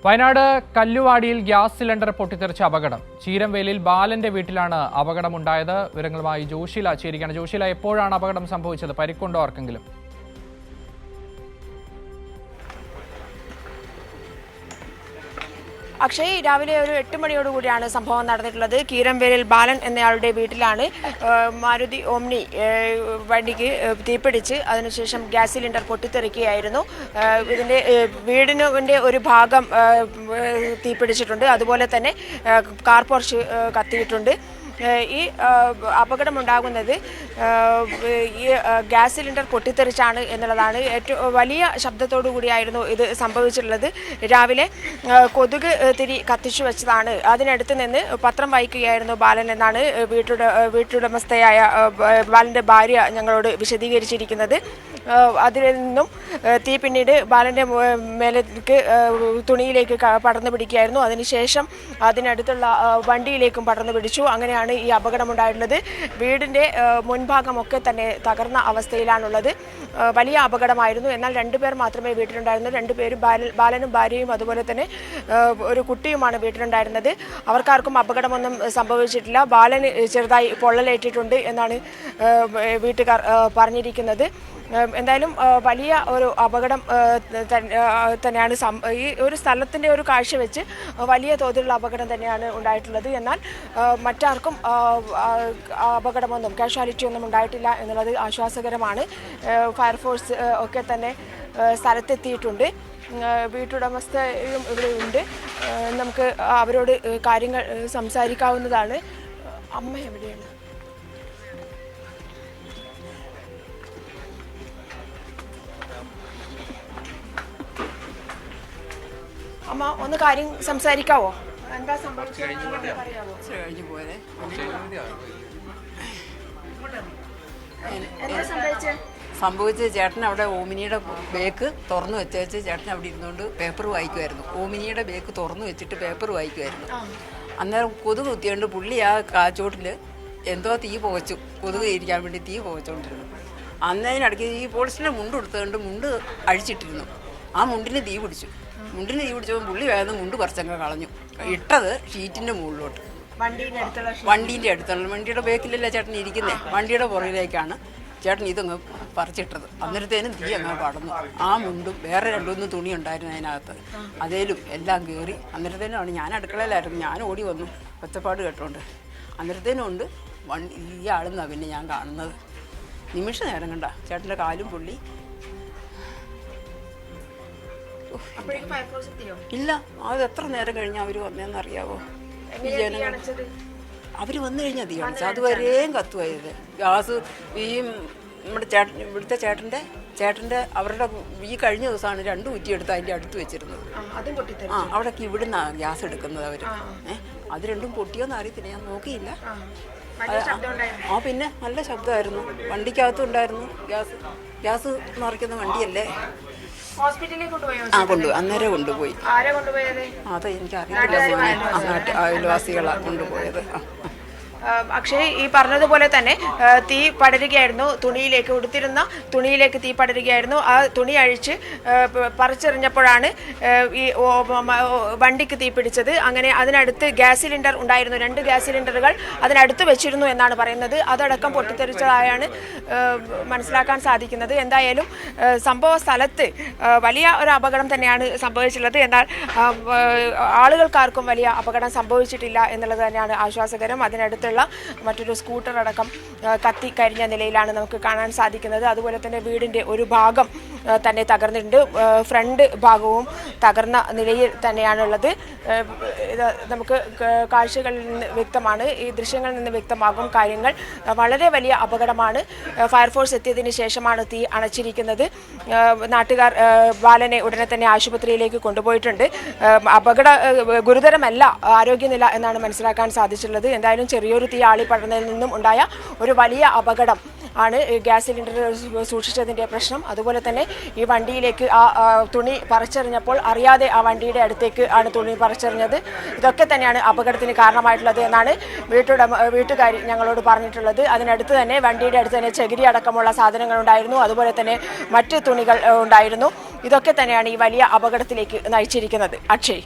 Wayanad കല്ലുവാടിയിൽ gas cylinder പൊട്ടിത്തെറിച്ച അപകടം. ചീരംവേലിൽ ബാലന്റെ വീട്ടിലാണ് അപകടമുണ്ടായത്. വിവരങ്ങളുമായി ജോഷില ചേരുകയാണ്. ജോഷില, എപ്പോഴാണ് അപകടം സംഭവിച്ചത്? പരിക്കുണ്ടോ ആർക്കെങ്കിലും? അക്ഷയ്, രാവിലെ ഒരു 8 മണിയോടുകൂടിയാണ് സംഭവം നടന്നിട്ടുള്ളത്. കീരംവേലിൽ ബാലൻ എന്നയാളുടെ വീട്ടിലാണ് മാരുതി ഓമ്നി വണ്ടിക്ക് തീപിടിച്ച് അതിനുശേഷം ഗ്യാസ് സിലിണ്ടർ പൊട്ടിത്തെറിക്കുകയായിരുന്നു. ഇതിൻ്റെ വീടിൻ്റെ ഒരു ഭാഗം തീപിടിച്ചിട്ടുണ്ട്. അതുപോലെ തന്നെ കാർ പോർച്ച് കത്തിയിട്ടുണ്ട്. ഈ അപകടമുണ്ടാകുന്നത് ഈ ഗ്യാസ് സിലിണ്ടർ പൊട്ടിത്തെറിച്ചാണ് എന്നുള്ളതാണ്. ഏറ്റവും വലിയ ശബ്ദത്തോടു കൂടിയായിരുന്നു ഇത് സംഭവിച്ചിട്ടുള്ളത്. രാവിലെ കൊതുക് തിരി കത്തിച്ചു വെച്ചതാണ്. അതിനടുത്ത് നിന്ന് പത്രം വായിക്കുകയായിരുന്നു ബാലൻ എന്നാണ് വീട്ടുടമസ്ഥയായ ബാലൻ്റെ ഭാര്യ ഞങ്ങളോട് വിശദീകരിച്ചിരിക്കുന്നത്. അതിൽ നിന്നും തീ പിന്നീട് ബാലൻ്റെ മേലേക്ക് തുണിയിലേക്ക് പടർന്നു പിടിക്കുകയായിരുന്നു. അതിനുശേഷം അതിനടുത്തുള്ള വണ്ടിയിലേക്കും പടർന്നു പിടിച്ചു. അങ്ങനെയാണ് ഈ അപകടമുണ്ടായിട്ടുള്ളത്. വീടിൻ്റെ മുൻഭാഗമൊക്കെ തന്നെ തകർന്ന അവസ്ഥയിലാണുള്ളത്. വലിയ അപകടമായിരുന്നു. എന്നാൽ 2 പേർ മാത്രമേ വീട്ടിലുണ്ടായിരുന്നു. 2 പേരും ബാലനും ഭാര്യയും അതുപോലെ തന്നെ ഒരു കുട്ടിയുമാണ് വീട്ടിലുണ്ടായിരുന്നത്. അവർക്കാർക്കും അപകടമൊന്നും സംഭവിച്ചിട്ടില്ല. ബാലന് ചെറുതായി പൊള്ളലേറ്റിട്ടുണ്ട് എന്നാണ് വീട്ടുകാർ പറഞ്ഞിരിക്കുന്നത്. എന്തായാലും വലിയ ഒരു അപകടം തന്നെയാണ്. ഈ ഒരു സ്ഥലത്തിൻ്റെ ഒരു കാഴ്ച വെച്ച് വലിയ തോതിലുള്ള അപകടം തന്നെയാണ് ഉണ്ടായിട്ടുള്ളത്. എന്നാൽ മറ്റാർക്കും അപകടമൊന്നും കാഷ്വാലിറ്റി ഒന്നും ഉണ്ടായിട്ടില്ല എന്നുള്ളത് ആശ്വാസകരമാണ്. ഫയർഫോഴ്സ് ഒക്കെ തന്നെ സ്ഥലത്തെത്തിയിട്ടുണ്ട്. വീട്ടുടമസ്ഥയും ഇവിടെ ഉണ്ട്. നമുക്ക് അവരോട് കാര്യങ്ങൾ സംസാരിക്കാവുന്നതാണ്. അമ്മ എവിടെയാണ്? അമ്മ, ഒന്ന് കാര്യം സംസാരിക്കാവോ? എന്താ സംഭവിച്ചത്? ചേട്ടൻ അവിടെ ഓമിനിയുടെ ബേക്ക് തുറന്നു വെച്ചേച്ച് ചേട്ടൻ അവിടെ ഇരുന്നുകൊണ്ട് പേപ്പർ വായിക്കുമായിരുന്നു. ഓമിനിയുടെ ബേക്ക് തുറന്നു വെച്ചിട്ട് പേപ്പർ വായിക്കുമായിരുന്നു. അന്നേരം കൊതുക് കുത്തിയോണ്ട് പുള്ളി ആ കാച്ചോട്ടിൽ എന്തോ തീ പുകച്ചു, കൊതുക് ഇരിക്കാൻ വേണ്ടി തീ പുകച്ചോണ്ടിരുന്നു. അന്നതിനിടയ്ക്ക് ഈ പോളിസ്റ്ററിൻ്റെ മുണ്ട് കൊടുത്തുകൊണ്ട് മുണ്ട് അഴിച്ചിട്ടിരുന്നു. ആ മുണ്ടിന് തീ പിടിച്ചപ്പോൾ പുള്ളി വേഗം മുണ്ട് പറിച്ചങ്ങ് കളഞ്ഞു. ഇട്ടത് ഷീറ്റിൻ്റെ മുകളിലോട്ട്, വണ്ടിയുടെ ബേക്കിലല്ലേ ചേട്ടൻ ഇരിക്കുന്നേ, വണ്ടിയുടെ പുറകിലേക്കാണ് ചേട്ടൻ ഇതങ്ങ് പറിച്ചിട്ടത്. അന്നേരത്തേനും തീ അങ്ങ് പടർന്നു. ആ മുണ്ടും വേറെ 2-3 തുണി ഉണ്ടായിരുന്നു അതിനകത്ത്, അതേലും എല്ലാം കയറി. അന്നേരത്തേനുമാണ് ഞാൻ അടുക്കളയിലായിരുന്നു. ഞാൻ ഓടി വന്നു ഒച്ചപ്പാട് കേട്ടോണ്ട്. അന്നേരത്തേനും ഉണ്ട് ഈ ആളെന്നാണ് പിന്നെ ഞാൻ കാണുന്നത്. നിമിഷ നേരം കണ്ട ചേട്ടൻ്റെ കാലും പൊള്ളി. ഇല്ല, അത് എത്ര നേരം കഴിഞ്ഞാൽ അവർ വന്നതെന്ന് അറിയാവോ? ഈ ജനങ്ങൾ അവർ വന്നു കഴിഞ്ഞാൽ തീ കാണിച്ചു. അതുവരെയും കത്തുവായത് ഗ്യാസ്. ഈ നമ്മുടെ ഇവിടുത്തെ ചേട്ടൻ്റെ അവരുടെ ഈ കഴിഞ്ഞ ദിവസമാണ് 2 കുറ്റി എടുത്ത് അതിൻ്റെ അടുത്ത് വെച്ചിരുന്നത്. അവിടേക്ക് ഇവിടുന്നാണ് ഗ്യാസ് എടുക്കുന്നത് അവർ. അത് രണ്ടും പൊട്ടിയോന്ന് അറിയത്തില്ല, ഞാൻ നോക്കിയില്ല. പിന്നെ നല്ല ശബ്ദമായിരുന്നു. വണ്ടിക്കകത്തും ഉണ്ടായിരുന്നു ഗ്യാസ് നിറയ്ക്കുന്ന വണ്ടിയല്ലേ. കൊണ്ടുപോയി. അന്നേരം കൊണ്ടുപോയി. അത് എനിക്കറിയില്ല. അയൽവാസികളാണ് കൊണ്ടുപോയത്. അക്ഷയ്, ഈ പറഞ്ഞതുപോലെ തന്നെ തീ പടരുകയായിരുന്നു. ഉടുത്തിരുന്ന തുണിയിലേക്ക് തീ പടരുകയായിരുന്നു. ആ തുണി അഴിച്ച് പറിച്ചെറിഞ്ഞപ്പോഴാണ് ഈ വണ്ടിക്ക് തീ പിടിച്ചത്. അങ്ങനെ അതിനടുത്ത് ഗ്യാസ് സിലിണ്ടർ ഉണ്ടായിരുന്നു. 2 ഗ്യാസ് സിലിണ്ടറുകൾ അതിനടുത്ത് വെച്ചിരുന്നു എന്നാണ് പറയുന്നത്. അതടക്കം പൊട്ടിത്തെറിച്ചതായാണ് മനസ്സിലാക്കാൻ സാധിക്കുന്നത്. എന്തായാലും സംഭവ സ്ഥലത്ത് വലിയ ഒരു അപകടം തന്നെയാണ് സംഭവിച്ചിട്ടുള്ളത്. എന്നാൽ ആളുകൾക്കാർക്കും വലിയ അപകടം സംഭവിച്ചിട്ടില്ല എന്നുള്ളത് തന്നെയാണ് ആശ്വാസകരം. അതിനടുത്ത് മറ്റൊരു സ്കൂട്ടർ അടക്കം കത്തിക്കരിഞ്ഞ നിലയിലാണ് നമുക്ക് കാണാൻ സാധിക്കുന്നത്. അതുപോലെ തന്നെ വീടിൻ്റെ ഒരു ഭാഗം തന്നെ തകർന്നിട്ടുണ്ട്. ഫ്രണ്ട് ഭാഗവും തകർന്ന നിലയിൽ തന്നെയാണുള്ളത്. നമുക്ക് കാഴ്ചകളിൽ നിന്ന് വ്യക്തമാണ്, ഈ ദൃശ്യങ്ങളിൽ നിന്ന് വ്യക്തമാകും കാര്യങ്ങൾ. വളരെ വലിയ അപകടമാണ്. ഫയർഫോഴ്സ് എത്തിയതിന് ശേഷമാണ് തീ അണച്ചിരിക്കുന്നത്. നാട്ടുകാർ ബാലനെ ഉടനെ തന്നെ ആശുപത്രിയിലേക്ക് കൊണ്ടുപോയിട്ടുണ്ട്. ഗുരുതരമല്ല ആരോഗ്യനില എന്നാണ് മനസ്സിലാക്കാൻ സാധിച്ചിട്ടുള്ളത്. എന്തായാലും ചെറിയൊരു തീ ആളിപ്പടർന്നതിൽ നിന്നും ഉണ്ടായ ഒരു വലിയ അപകടം ആണ് ഗ്യാസ് സിലിണ്ടർ സൂക്ഷിച്ചതിൻ്റെ പ്രശ്നം. അതുപോലെ തന്നെ ഈ വണ്ടിയിലേക്ക് ആ തുണി പറിച്ചെറിഞ്ഞപ്പോൾ അറിയാതെ ആ വണ്ടിയുടെ അടുത്തേക്ക് ആണ് തുണി പറിച്ചെറിഞ്ഞത്. ഇതൊക്കെ തന്നെയാണ് അപകടത്തിന് കാരണമായിട്ടുള്ളത് എന്നാണ് വീട്ടുകാർ ഞങ്ങളോട് പറഞ്ഞിട്ടുള്ളത്. അതിനടുത്ത് തന്നെ വണ്ടിയുടെ അടുത്ത് തന്നെ ചകിരി അടക്കമുള്ള സാധനങ്ങൾ ഉണ്ടായിരുന്നു. അതുപോലെ തന്നെ മറ്റ് തുണികൾ ഉണ്ടായിരുന്നു. ഇതൊക്കെ തന്നെയാണ് ഈ വലിയ അപകടത്തിലേക്ക് നയിച്ചിരിക്കുന്നത്. അക്ഷയ്.